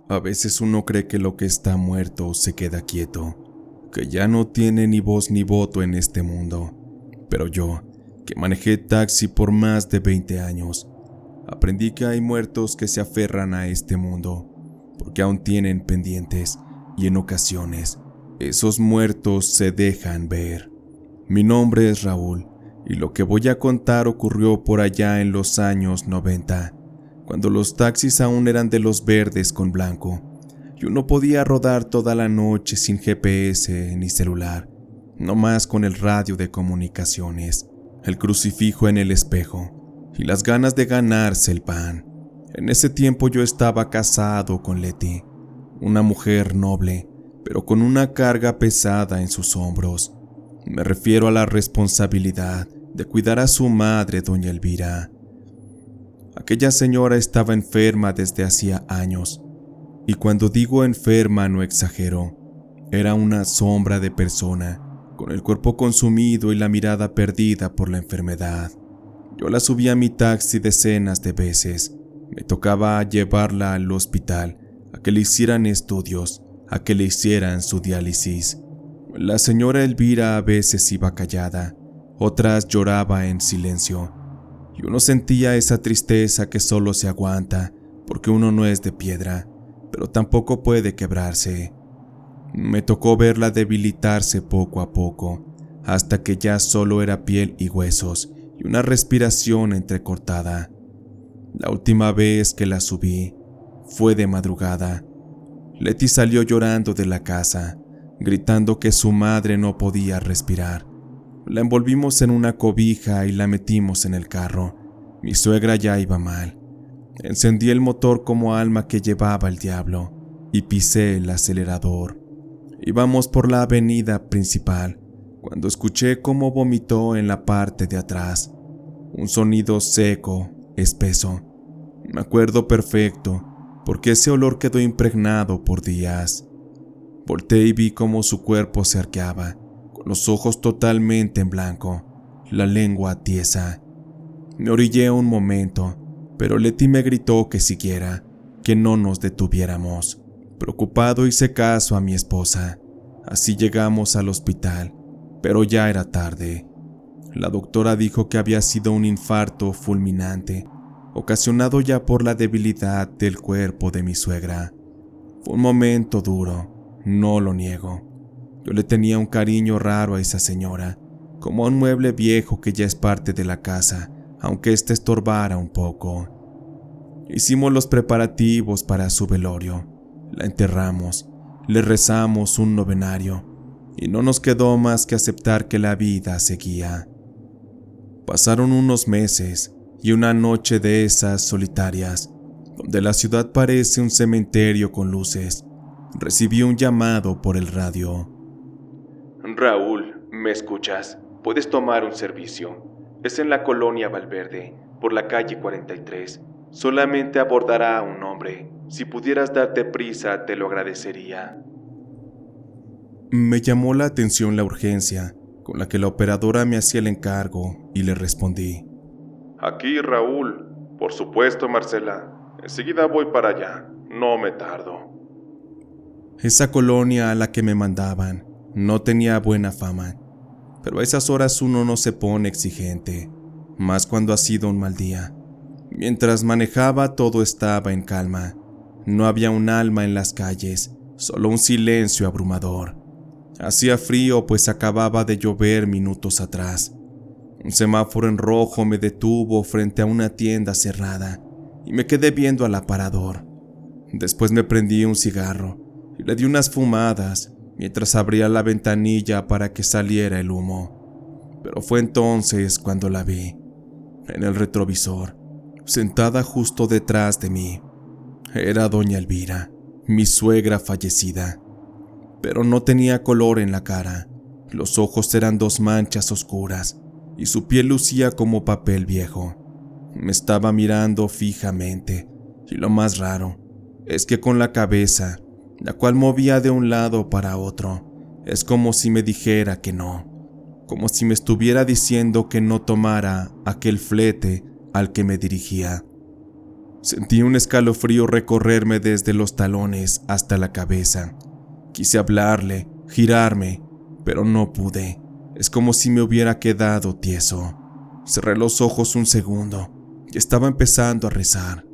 A veces uno cree que lo que está muerto se queda quieto, que ya no tiene ni voz ni voto en este mundo. Pero yo, que manejé taxi por más de 20 años, aprendí que hay muertos que se aferran a este mundo, porque aún tienen pendientes y en ocasiones esos muertos se dejan ver. Mi nombre es Raúl y lo que voy a contar ocurrió por allá en los años 90, cuando los taxis aún eran de los verdes con blanco y uno podía rodar toda la noche sin GPS ni celular, nomás con el radio de comunicaciones, el crucifijo en el espejo y las ganas de ganarse el pan. En ese tiempo yo estaba casado con Leti, una mujer noble, pero con una carga pesada en sus hombros. Me refiero a la responsabilidad de cuidar a su madre, doña Elvira. Aquella señora estaba enferma desde hacía años, y cuando digo enferma no exagero. Era una sombra de persona, con el cuerpo consumido y la mirada perdida por la enfermedad. Yo la subí a mi taxi decenas de veces. Me tocaba llevarla al hospital, a que le hicieran estudios, a que le hicieran su diálisis. La señora Elvira a veces iba callada, otras lloraba en silencio, y uno sentía esa tristeza que solo se aguanta porque uno no es de piedra, pero tampoco puede quebrarse. Me tocó verla debilitarse poco a poco, hasta que ya solo era piel y huesos y una respiración entrecortada. La última vez que la subí fue de madrugada. Leti salió llorando de la casa, gritando que su madre no podía respirar. La envolvimos en una cobija y la metimos en el carro. Mi suegra ya iba mal. Encendí el motor como alma que llevaba el diablo y pisé el acelerador. Íbamos por la avenida principal cuando escuché cómo vomitó en la parte de atrás. Un sonido seco, espeso. Me acuerdo perfecto, porque ese olor quedó impregnado por días. Volteé y vi cómo su cuerpo se arqueaba, con los ojos totalmente en blanco, la lengua tiesa. Me orillé un momento, pero Leti me gritó que siguiera, que no nos detuviéramos. Preocupado hice caso a mi esposa. Así llegamos al hospital, pero ya era tarde. La doctora dijo que había sido un infarto fulminante, ocasionado ya por la debilidad del cuerpo de mi suegra. Fue un momento duro, no lo niego. Yo le tenía un cariño raro a esa señora, como a un mueble viejo que ya es parte de la casa, aunque éste estorbara un poco. Hicimos los preparativos para su velorio, la enterramos, le rezamos un novenario, y no nos quedó más que aceptar que la vida seguía. Pasaron unos meses y una noche de esas solitarias, donde la ciudad parece un cementerio con luces, recibí un llamado por el radio. Raúl, ¿me escuchas? Puedes tomar un servicio. Es en la colonia Valverde, por la calle 43. Solamente abordará a un hombre. Si pudieras darte prisa, te lo agradecería. Me llamó la atención la urgencia con la que la operadora me hacía el encargo y le respondí. Aquí, Raúl. Por supuesto, Marcela. Enseguida voy para allá. No me tardo. Esa colonia a la que me mandaban no tenía buena fama, pero a esas horas uno no se pone exigente, más cuando ha sido un mal día. Mientras manejaba todo estaba en calma. No había un alma en las calles, solo un silencio abrumador. Hacía frío pues acababa de llover minutos atrás. Un semáforo en rojo me detuvo frente a una tienda cerrada y me quedé viendo al aparador. Después me prendí un cigarro y le di unas fumadas mientras abría la ventanilla para que saliera el humo. Pero fue entonces cuando la vi, en el retrovisor, sentada justo detrás de mí. Era doña Elvira, mi suegra fallecida, pero no tenía color en la cara. Los ojos eran dos manchas oscuras y su piel lucía como papel viejo. Me estaba mirando fijamente y lo más raro es que con la cabeza, la cual movía de un lado para otro, es como si me dijera que no, como si me estuviera diciendo que no tomara aquel flete al que me dirigía. Sentí un escalofrío recorrerme desde los talones hasta la cabeza. Quise hablarle, girarme, pero no pude. Es como si me hubiera quedado tieso. Cerré los ojos un segundo y estaba empezando a rezar.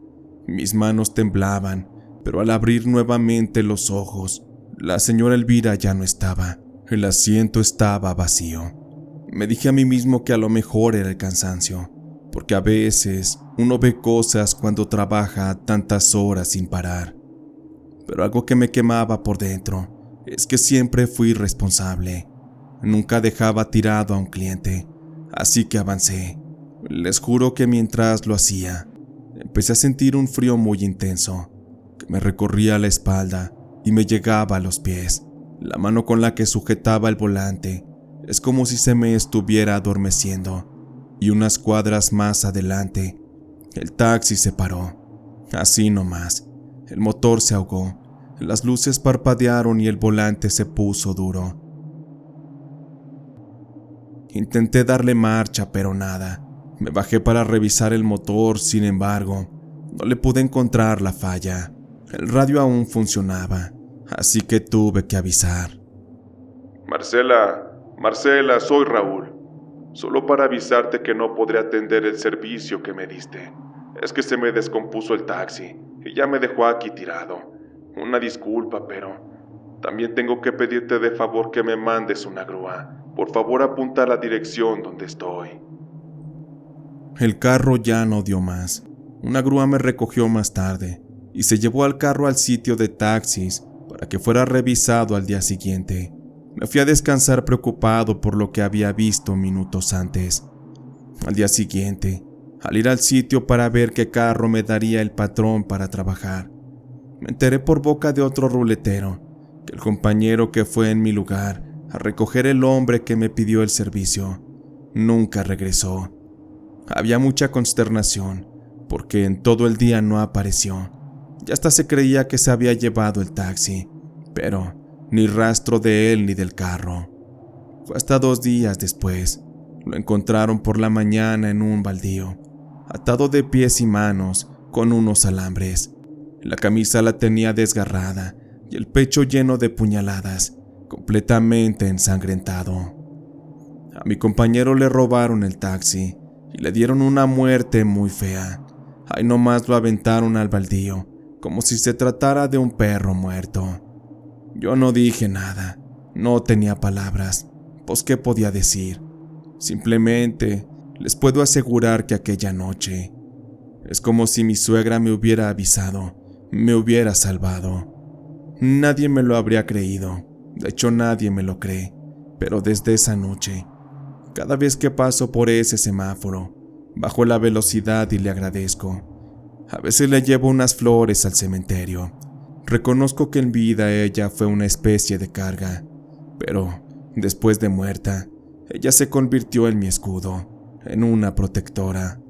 Mis manos temblaban, pero al abrir nuevamente los ojos, la señora Elvira ya no estaba. El asiento estaba vacío. Me dije a mí mismo que a lo mejor era el cansancio, porque a veces uno ve cosas cuando trabaja tantas horas sin parar. Pero algo que me quemaba por dentro es que siempre fui responsable. Nunca dejaba tirado a un cliente, así que avancé. Les juro que mientras lo hacía, empecé a sentir un frío muy intenso, que me recorría la espalda y me llegaba a los pies. La mano con la que sujetaba el volante es como si se me estuviera adormeciendo, y unas cuadras más adelante, el taxi se paró. Así nomás, el motor se ahogó, las luces parpadearon y el volante se puso duro. Intenté darle marcha, pero nada. Me bajé para revisar el motor, sin embargo, no le pude encontrar la falla. El radio aún funcionaba, así que tuve que avisar. Marcela, soy Raúl. Solo para avisarte que no podré atender el servicio que me diste. Es que se me descompuso el taxi y ya me dejó aquí tirado. Una disculpa, pero también tengo que pedirte de favor que me mandes una grúa. Por favor, apunta a la dirección donde estoy. El carro ya no dio más. Una grúa me recogió más tarde y se llevó al carro al sitio de taxis para que fuera revisado al día siguiente. Me fui a descansar preocupado por lo que había visto minutos antes. Al día siguiente, al ir al sitio para ver qué carro me daría el patrón para trabajar, me enteré por boca de otro ruletero que el compañero que fue en mi lugar a recoger el hombre que me pidió el servicio nunca regresó. Había mucha consternación porque en todo el día no apareció. Ya hasta se creía que se había llevado el taxi, pero ni rastro de él ni del carro. Fue hasta 2 días después. Lo encontraron por la mañana en un baldío, atado de pies y manos con unos alambres. La camisa la tenía desgarrada y el pecho lleno de puñaladas, completamente ensangrentado. A mi compañero le robaron el taxi y le dieron una muerte muy fea. Ahí nomás lo aventaron al baldío, como si se tratara de un perro muerto. Yo no dije nada, no tenía palabras, pues ¿qué podía decir? Simplemente les puedo asegurar que aquella noche es como si mi suegra me hubiera avisado, me hubiera salvado. Nadie me lo habría creído, de hecho nadie me lo cree, pero desde esa noche, cada vez que paso por ese semáforo, bajo la velocidad y le agradezco. A veces le llevo unas flores al cementerio. Reconozco que en vida ella fue una especie de carga, pero después de muerta, ella se convirtió en mi escudo, en una protectora.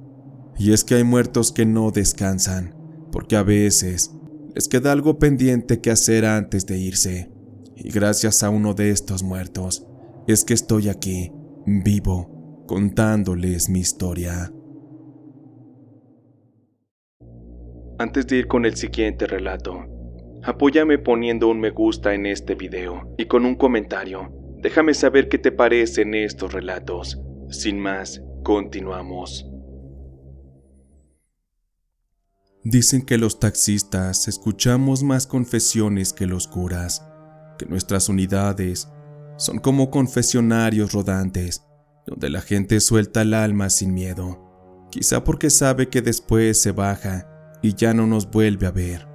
Y es que hay muertos que no descansan, porque a veces les queda algo pendiente que hacer antes de irse. Y gracias a uno de estos muertos, es que estoy aquí, vivo, contándoles mi historia. Antes de ir con el siguiente relato, apóyame poniendo un me gusta en este video y con un comentario. Déjame saber qué te parecen estos relatos. Sin más, continuamos. Dicen que los taxistas escuchamos más confesiones que los curas, que nuestras unidades son como confesionarios rodantes, donde la gente suelta el alma sin miedo, quizá porque sabe que después se baja y ya no nos vuelve a ver.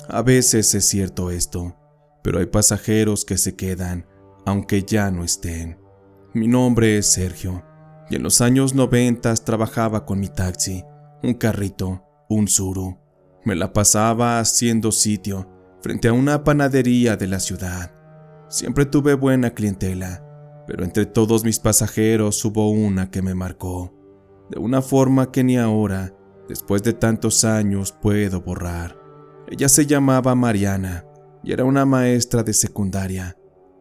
A veces es cierto esto, pero hay pasajeros que se quedan, aunque ya no estén. Mi nombre es Sergio, y en los años 90 trabajaba con mi taxi, un carrito, un Tsuru. Me la pasaba haciendo sitio frente a una panadería de la ciudad. Siempre tuve buena clientela, pero entre todos mis pasajeros hubo una que me marcó, de una forma que ni ahora, después de tantos años, puedo borrar. Ella se llamaba Mariana y era una maestra de secundaria,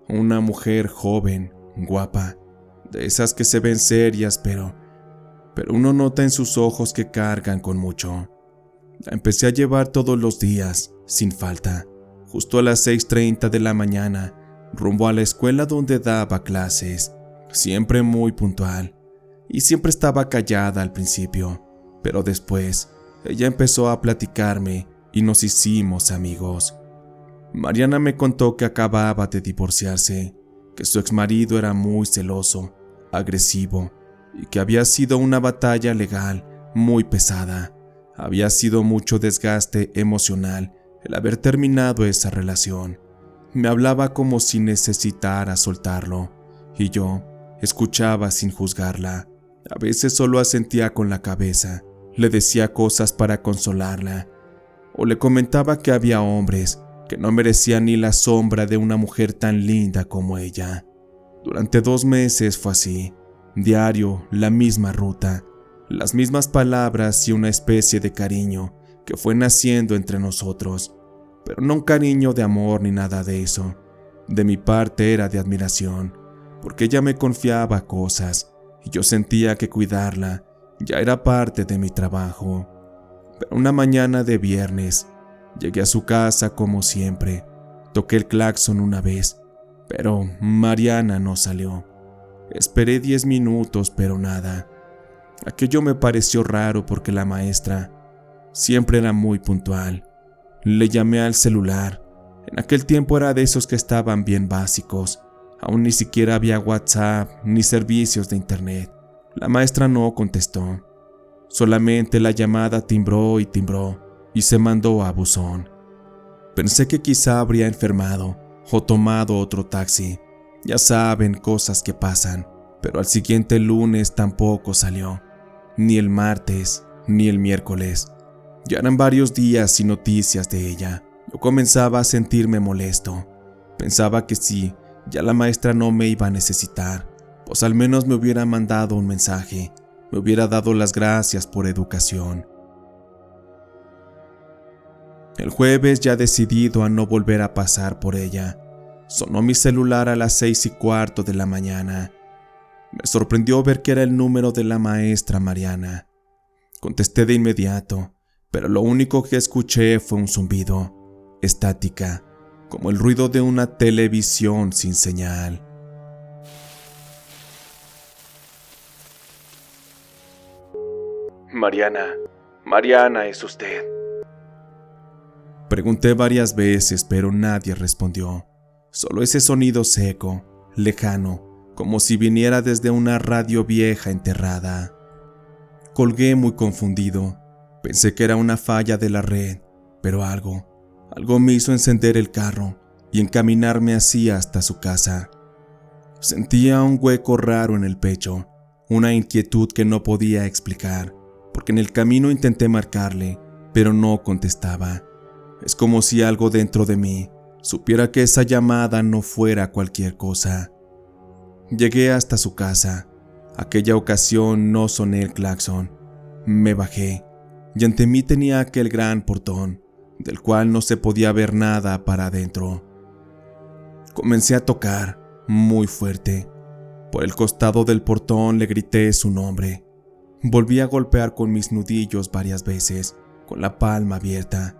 una mujer joven, guapa, de esas que se ven serias, pero uno nota en sus ojos que cargan con mucho. La empecé a llevar todos los días, sin falta, justo a las 6:30 de la mañana, rumbo a la escuela donde daba clases, siempre muy puntual, y siempre estaba callada al principio, pero después ella empezó a platicarme y nos hicimos amigos. Mariana me contó que acababa de divorciarse, que su exmarido era muy celoso, agresivo, y que había sido una batalla legal muy pesada. Había sido mucho desgaste emocional el haber terminado esa relación. Me hablaba como si necesitara soltarlo, y yo escuchaba sin juzgarla. A veces solo asentía con la cabeza, le decía cosas para consolarla, o le comentaba que había hombres que no merecían ni la sombra de una mujer tan linda como ella. Durante 2 meses fue así, diario, la misma ruta, las mismas palabras y una especie de cariño que fue naciendo entre nosotros, pero no un cariño de amor ni nada de eso. De mi parte era de admiración, porque ella me confiaba cosas y yo sentía que cuidarla ya era parte de mi trabajo. Pero una mañana de viernes, llegué a su casa como siempre, toqué el claxon una vez, pero Mariana no salió. Esperé 10 minutos, pero nada. Aquello me pareció raro porque la maestra siempre era muy puntual. Le llamé al celular. En aquel tiempo era de esos que estaban bien básicos. Aún ni siquiera había WhatsApp ni servicios de internet. La maestra no contestó. Solamente la llamada timbró y se mandó a buzón. Pensé que quizá habría enfermado o tomado otro taxi. Ya saben, cosas que pasan. Pero al siguiente lunes tampoco salió. Ni el martes, ni el miércoles. Ya eran varios días sin noticias de ella. Yo comenzaba a sentirme molesto. Pensaba que si ya la maestra no me iba a necesitar, pues al menos me hubiera mandado un mensaje, me hubiera dado las gracias por educación. El jueves, ya decidido a no volver a pasar por ella, sonó mi celular a las 6:15 de la mañana. Me sorprendió ver que era el número de la maestra Mariana. Contesté de inmediato, pero lo único que escuché fue un zumbido, estática, como el ruido de una televisión sin señal. Mariana, ¿es usted? Pregunté varias veces, pero nadie respondió. Solo ese sonido seco, lejano, como si viniera desde una radio vieja enterrada. Colgué muy confundido. Pensé que era una falla de la red, pero algo me hizo encender el carro y encaminarme así hasta su casa. Sentía un hueco raro en el pecho, una inquietud que no podía explicar, porque en el camino intenté marcarle, pero no contestaba. Es como si algo dentro de mí supiera que esa llamada no fuera cualquier cosa. Llegué hasta su casa. Aquella ocasión no soné el claxon. Me bajé y ante mí tenía aquel gran portón, del cual no se podía ver nada para adentro. Comencé a tocar, muy fuerte. Por el costado del portón le grité su nombre. Volví a golpear con mis nudillos varias veces, con la palma abierta.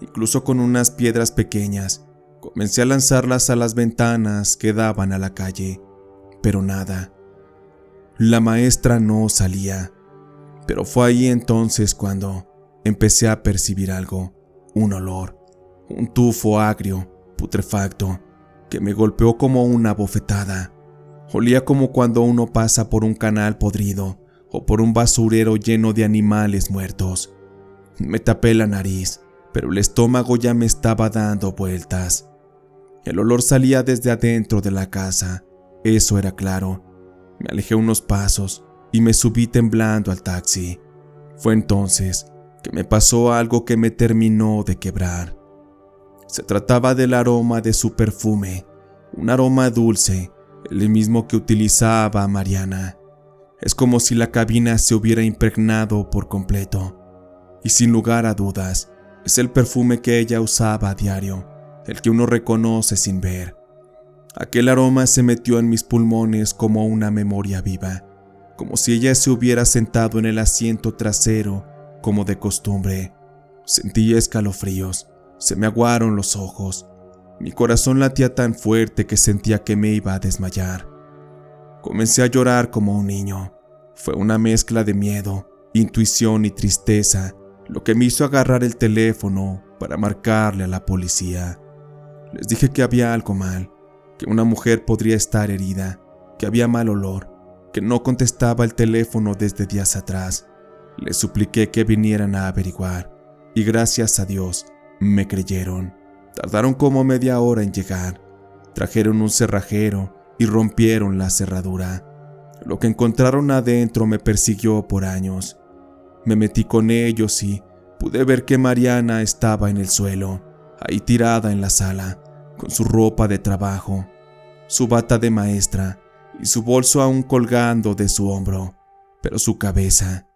Incluso con unas piedras pequeñas, comencé a lanzarlas a las ventanas que daban a la calle, pero nada. La maestra no salía, pero fue ahí entonces cuando empecé a percibir algo, un olor, un tufo agrio, putrefacto, que me golpeó como una bofetada. Olía como cuando uno pasa por un canal podrido o por un basurero lleno de animales muertos. Me tapé la nariz, pero el estómago ya me estaba dando vueltas. El olor salía desde adentro de la casa, eso era claro. Me alejé unos pasos y me subí temblando al taxi. Fue entonces que me pasó algo que me terminó de quebrar. Se trataba del aroma de su perfume, un aroma dulce, el mismo que utilizaba Mariana. Es como si la cabina se hubiera impregnado por completo. Y sin lugar a dudas, es el perfume que ella usaba a diario, el que uno reconoce sin ver. Aquel aroma se metió en mis pulmones como una memoria viva, como si ella se hubiera sentado en el asiento trasero, como de costumbre, Sentí escalofríos, se me aguaron los ojos. Mi corazón latía tan fuerte que sentía que me iba a desmayar. Comencé a llorar como un niño. Fue una mezcla de miedo, intuición y tristeza lo que me hizo agarrar el teléfono para marcarle a la policía. Les dije que había algo mal, que una mujer podría estar herida, que había mal olor, que no contestaba el teléfono desde días atrás. Les supliqué que vinieran a averiguar y gracias a Dios me creyeron. Tardaron como media hora en llegar. Trajeron un cerrajero y rompieron la cerradura. Lo que encontraron adentro me persiguió por años. Me metí con ellos y pude ver que Mariana estaba en el suelo, ahí tirada en la sala, con su ropa de trabajo, su bata de maestra y su bolso aún colgando de su hombro, pero su cabeza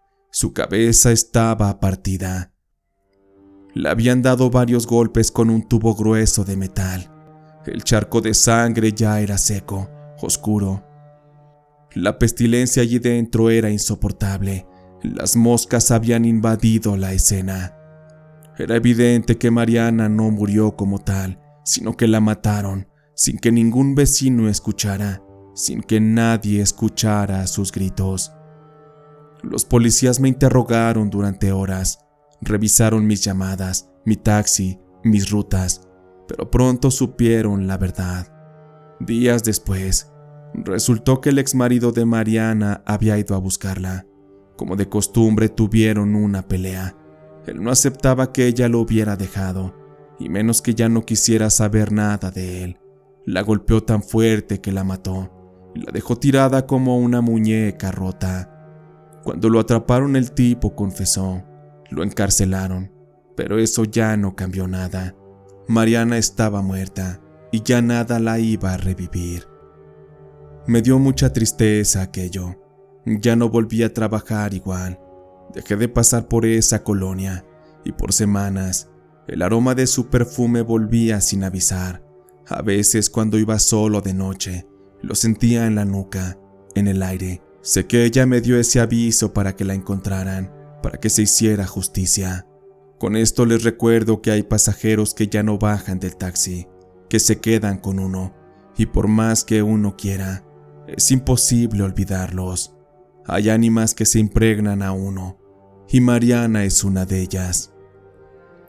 estaba partida. Le habían dado varios golpes con un tubo grueso de metal. El charco de sangre ya era seco, oscuro. La pestilencia allí dentro era insoportable. Las moscas habían invadido la escena. Era evidente que Mariana no murió como tal, sino que la mataron, sin que ningún vecino escuchara, sin que nadie escuchara sus gritos. Los policías me interrogaron durante horas, revisaron mis llamadas, mi taxi, mis rutas, pero pronto supieron la verdad. Días después, resultó que el exmarido de Mariana había ido a buscarla. Como de costumbre tuvieron una pelea. Él no aceptaba que ella lo hubiera dejado, y menos que ya no quisiera saber nada de él. La golpeó tan fuerte que la mató, y la dejó tirada como una muñeca rota. Cuando lo atraparon el tipo confesó, lo encarcelaron, pero eso ya no cambió nada. Mariana estaba muerta, y ya nada la iba a revivir. Me dio mucha tristeza aquello. Ya no volví a trabajar igual. Dejé de pasar por esa colonia y por semanas el aroma de su perfume volvía sin avisar. A veces cuando iba solo de noche, lo sentía en la nuca, en el aire. Sé que ella me dio ese aviso para que la encontraran, para que se hiciera justicia. Con esto les recuerdo que hay pasajeros que ya no bajan del taxi, que se quedan con uno, y por más que uno quiera, es imposible olvidarlos. Hay ánimas que se impregnan a uno, y Mariana es una de ellas.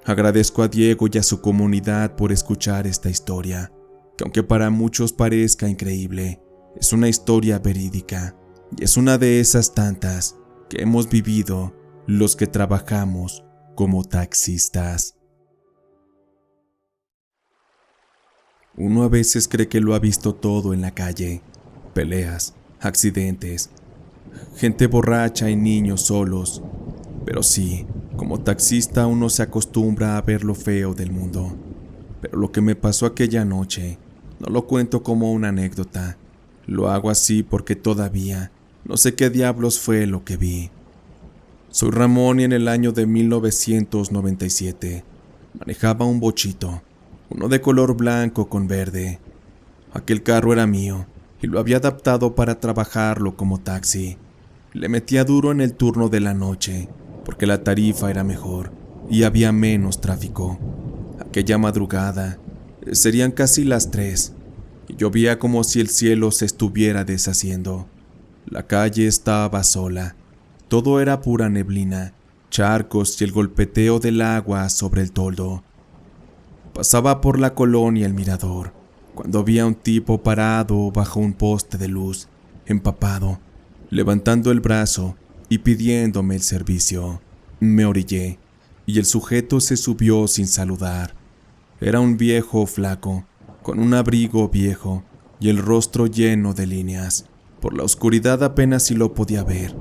Agradezco a Diego y a su comunidad por escuchar esta historia, que aunque para muchos parezca increíble, es una historia verídica, y es una de esas tantas que hemos vivido los que trabajamos como taxistas. Uno a veces cree que lo ha visto todo en la calle: peleas, accidentes, gente borracha y niños solos. Pero sí, como taxista uno se acostumbra a ver lo feo del mundo. Pero lo que me pasó aquella noche, no lo cuento como una anécdota. Lo hago así porque todavía no sé qué diablos fue lo que vi. Soy Ramón y en el año de 1997 manejaba un bochito, uno de color blanco con verde. Aquel carro era mío y lo había adaptado para trabajarlo como taxi. Le metía duro en el turno de la noche, porque la tarifa era mejor y había menos tráfico. Aquella madrugada, serían casi las 3, y llovía como si el cielo se estuviera deshaciendo. La calle estaba sola, todo era pura neblina, charcos y el golpeteo del agua sobre el toldo. Pasaba por la colonia El Mirador, cuando vi a un tipo parado bajo un poste de luz, empapado, levantando el brazo y pidiéndome el servicio. Me orillé y el sujeto se subió sin saludar. Era un viejo flaco, con un abrigo viejo y el rostro lleno de líneas. Por la oscuridad apenas si lo podía ver,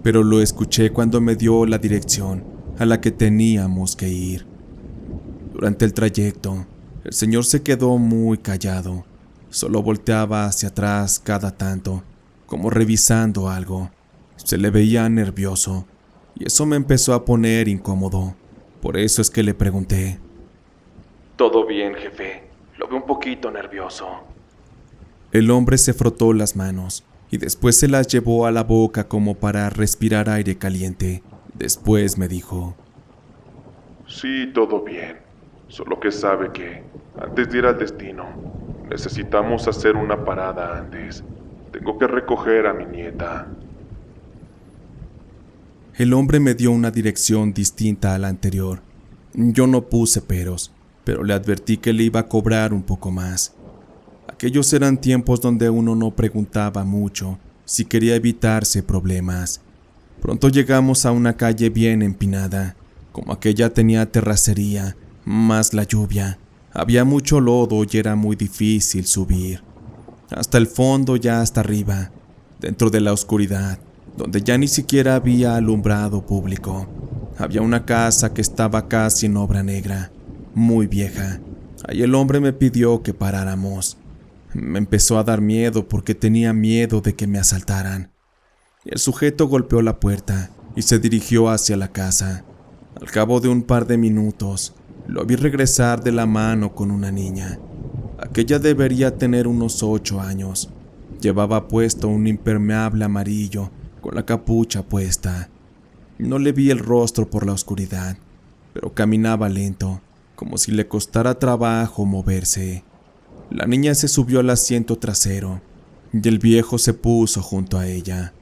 pero lo escuché cuando me dio la dirección a la que teníamos que ir. Durante el trayecto, el señor se quedó muy callado. Solo volteaba hacia atrás cada tanto, como revisando algo. Se le veía nervioso, y eso me empezó a poner incómodo. Por eso es que le pregunté: Todo bien, jefe. Lo veo un poquito nervioso. El hombre se frotó las manos y después se las llevó a la boca como para respirar aire caliente. Después me dijo: Sí, todo bien. Solo que sabe que, antes de ir al destino, necesitamos hacer una parada antes. Tengo que recoger a mi nieta. El hombre me dio una dirección distinta a la anterior. Yo no puse peros, pero le advertí que le iba a cobrar un poco más. Aquellos eran tiempos donde uno no preguntaba mucho si quería evitarse problemas. Pronto llegamos a una calle bien empinada. Como aquella tenía terracería, más la lluvia, había mucho lodo y era muy difícil subir. Hasta el fondo, ya hasta arriba, dentro de la oscuridad, donde ya ni siquiera había alumbrado público, había una casa que estaba casi en obra negra, muy vieja. Ahí el hombre me pidió que paráramos. Me empezó a dar miedo porque tenía miedo de que me asaltaran. El sujeto golpeó la puerta y se dirigió hacia la casa. Al cabo de un par de minutos, lo vi regresar de la mano con una niña. Aquella debería tener unos 8 años. Llevaba puesto un impermeable amarillo con la capucha puesta. No le vi el rostro por la oscuridad, pero caminaba lento, como si le costara trabajo moverse. La niña se subió al asiento trasero y el viejo se puso junto a ella.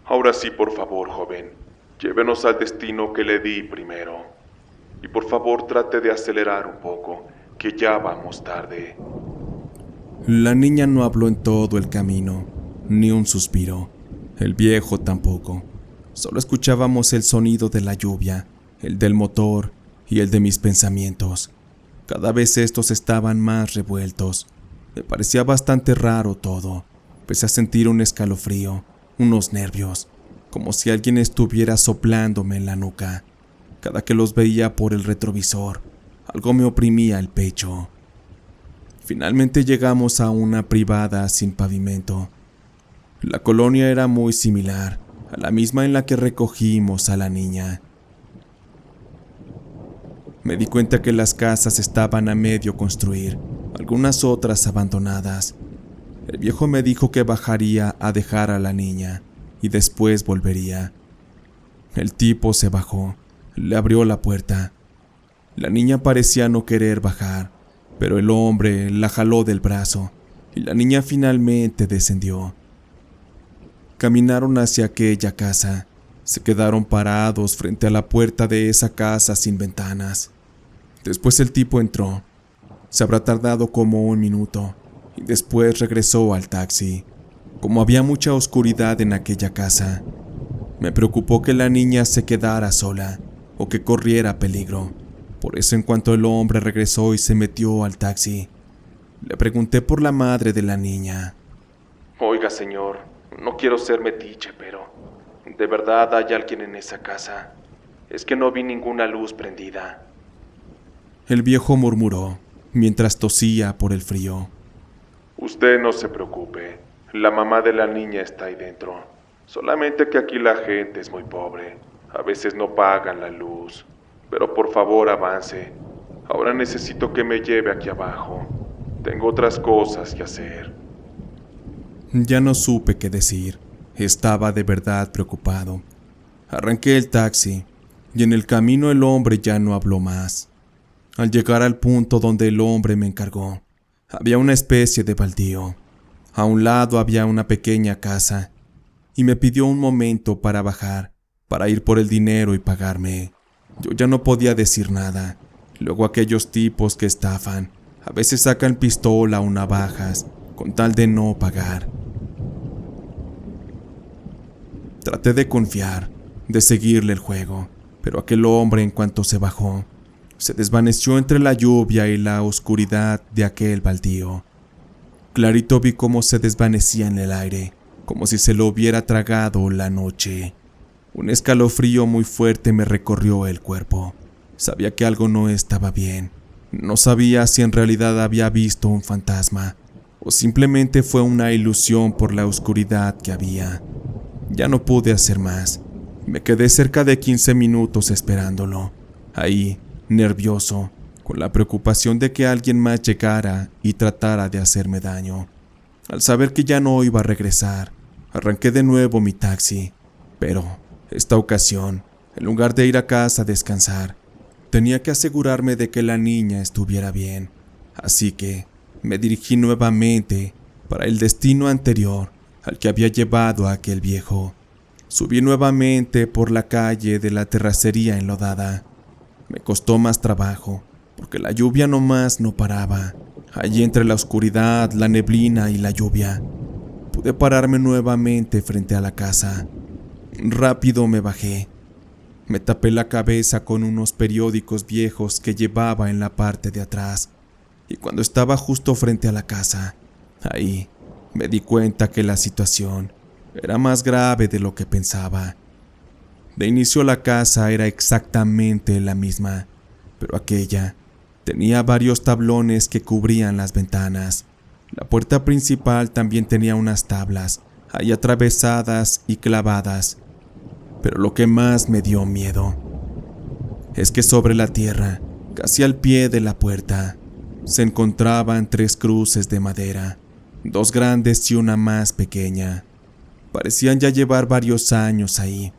Ahora sí, por favor, joven. Llévenos al destino que le di primero. Y por favor trate de acelerar un poco, que ya vamos tarde. La niña no habló en todo el camino, ni un suspiro. El viejo tampoco. Solo escuchábamos el sonido de la lluvia, el del motor y el de mis pensamientos. Cada vez estos estaban más revueltos. Me parecía bastante raro todo. Empecé a sentir un escalofrío, unos nervios, como si alguien estuviera soplándome en la nuca. Cada que los veía por el retrovisor, algo me oprimía el pecho. Finalmente llegamos a una privada sin pavimento. La colonia era muy similar a la misma en la que recogimos a la niña. Me di cuenta que las casas estaban a medio construir, algunas otras abandonadas. El viejo me dijo que bajaría a dejar a la niña y después volvería. El tipo se bajó, le abrió la puerta. La niña parecía no querer bajar, pero el hombre la jaló del brazo y la niña finalmente descendió. Caminaron hacia aquella casa. Se quedaron parados frente a la puerta de esa casa sin ventanas. Después el tipo entró. Se habrá tardado como 1 minuto y después regresó al taxi. Como había mucha oscuridad en aquella casa, me preocupó que la niña se quedara sola o que corriera peligro. Por eso, en cuanto el hombre regresó y se metió al taxi, le pregunté por la madre de la niña. Oiga, señor, no quiero ser metiche, pero ¿de verdad hay alguien en esa casa? Es que no vi ninguna luz prendida. El viejo murmuró mientras tosía por el frío. Usted no se preocupe, la mamá de la niña está ahí dentro. Solamente que aquí la gente es muy pobre. A veces no pagan la luz. Pero por favor avance. Ahora necesito que me lleve aquí abajo. Tengo otras cosas que hacer. Ya no supe qué decir. Estaba de verdad preocupado. Arranqué el taxi y en el camino el hombre ya no habló más. Al llegar al punto donde el hombre me encargó, había una especie de baldío. A un lado había una pequeña casa y me pidió un momento para bajar, para ir por el dinero y pagarme. Yo ya no podía decir nada. Luego aquellos tipos que estafan, a veces sacan pistola o navajas con tal de no pagar. Traté de confiar, de seguirle el juego, pero aquel hombre, en cuanto se bajó, se desvaneció entre la lluvia y la oscuridad de aquel baldío. Clarito vi cómo se desvanecía en el aire, como si se lo hubiera tragado la noche. Un escalofrío muy fuerte me recorrió el cuerpo. Sabía que algo no estaba bien. No sabía si en realidad había visto un fantasma o simplemente fue una ilusión por la oscuridad que había. Ya no pude hacer más. Me quedé cerca de 15 minutos esperándolo. Ahí, nervioso, con la preocupación de que alguien más llegara y tratara de hacerme daño. Al saber que ya no iba a regresar, arranqué de nuevo mi taxi, pero esta ocasión, en lugar de ir a casa a descansar, Tenía que asegurarme de que la niña estuviera bien, así que me dirigí nuevamente para el destino anterior al que había llevado a aquel viejo. Subí nuevamente por la calle de la terracería enlodada. Me costó más trabajo, porque la lluvia nomás no paraba. Allí entre la oscuridad, la neblina y la lluvia, pude pararme nuevamente frente a la casa. Rápido me bajé. Me tapé la cabeza con unos periódicos viejos que llevaba en la parte de atrás, y cuando estaba justo frente a la casa, ahí me di cuenta que la situación era más grave de lo que pensaba. De inicio la casa era exactamente la misma, pero aquella tenía varios tablones que cubrían las ventanas. La puerta principal también tenía unas tablas ahí atravesadas y clavadas. Pero lo que más me dio miedo es que sobre la tierra, casi al pie de la puerta, se encontraban 3 cruces de madera, 2 grandes y una más pequeña. Parecían ya llevar varios años ahí,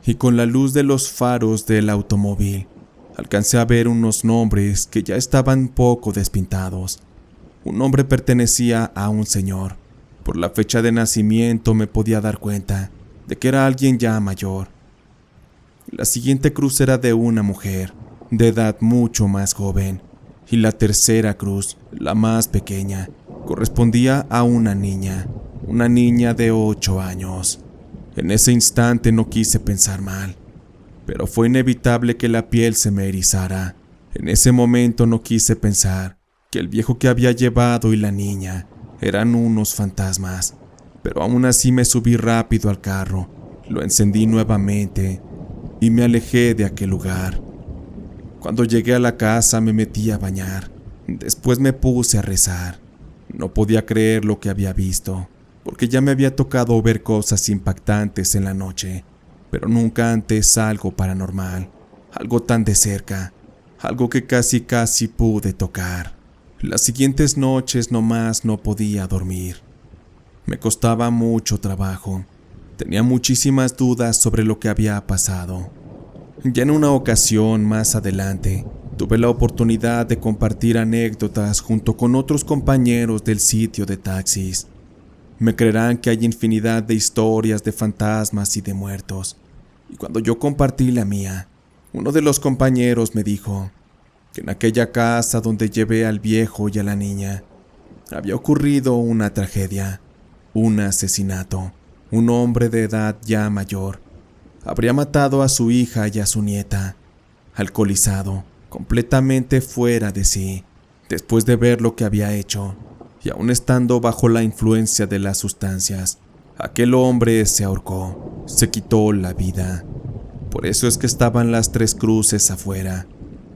y con la luz de los faros del automóvil, alcancé a ver unos nombres que ya estaban poco despintados. Un nombre pertenecía a un señor. Por la fecha de nacimiento me podía dar cuenta de que era alguien ya mayor. La siguiente cruz era de una mujer, de edad mucho más joven, y la tercera cruz, la más pequeña, correspondía a una niña de 8 años. En ese instante no quise pensar mal, pero fue inevitable que la piel se me erizara. En ese momento no quise pensar que el viejo que había llevado y la niña eran unos fantasmas, pero aún así me subí rápido al carro, lo encendí nuevamente y me alejé de aquel lugar. Cuando llegué a la casa me metí a bañar, después me puse a rezar. No podía creer lo que había visto, porque ya me había tocado ver cosas impactantes en la noche, pero nunca antes algo paranormal, algo tan de cerca, algo que casi pude tocar. Las siguientes noches nomás no podía dormir. Me costaba mucho trabajo. Tenía muchísimas dudas sobre lo que había pasado. Ya en una ocasión más adelante, tuve la oportunidad de compartir anécdotas junto con otros compañeros del sitio de taxis. Me creerán que hay infinidad de historias de fantasmas y de muertos. Y cuando yo compartí la mía, uno de los compañeros me dijo que en aquella casa donde llevé al viejo y a la niña, había ocurrido una tragedia, un asesinato. Un hombre de edad ya mayor habría matado a su hija y a su nieta, alcoholizado, completamente fuera de sí, después de ver lo que había hecho, y aún estando bajo la influencia de las sustancias, aquel hombre se ahorcó, se quitó la vida. Por eso es que estaban las 3 cruces afuera.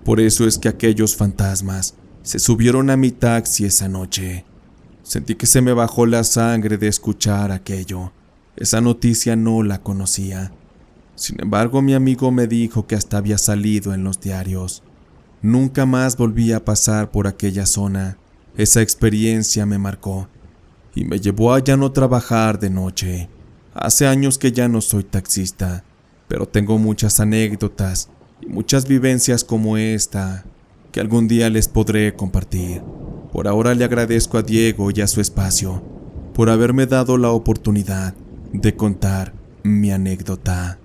Por eso es que aquellos fantasmas se subieron a mi taxi esa noche. Sentí que se me bajó la sangre de escuchar aquello. Esa noticia no la conocía. Sin embargo, mi amigo me dijo que hasta había salido en los diarios. Nunca más volví a pasar por aquella zona. Esa experiencia me marcó y me llevó a ya no trabajar de noche. Hace años que ya no soy taxista, pero tengo muchas anécdotas y muchas vivencias como esta que algún día les podré compartir. Por ahora le agradezco a Diego y a su espacio por haberme dado la oportunidad de contar mi anécdota.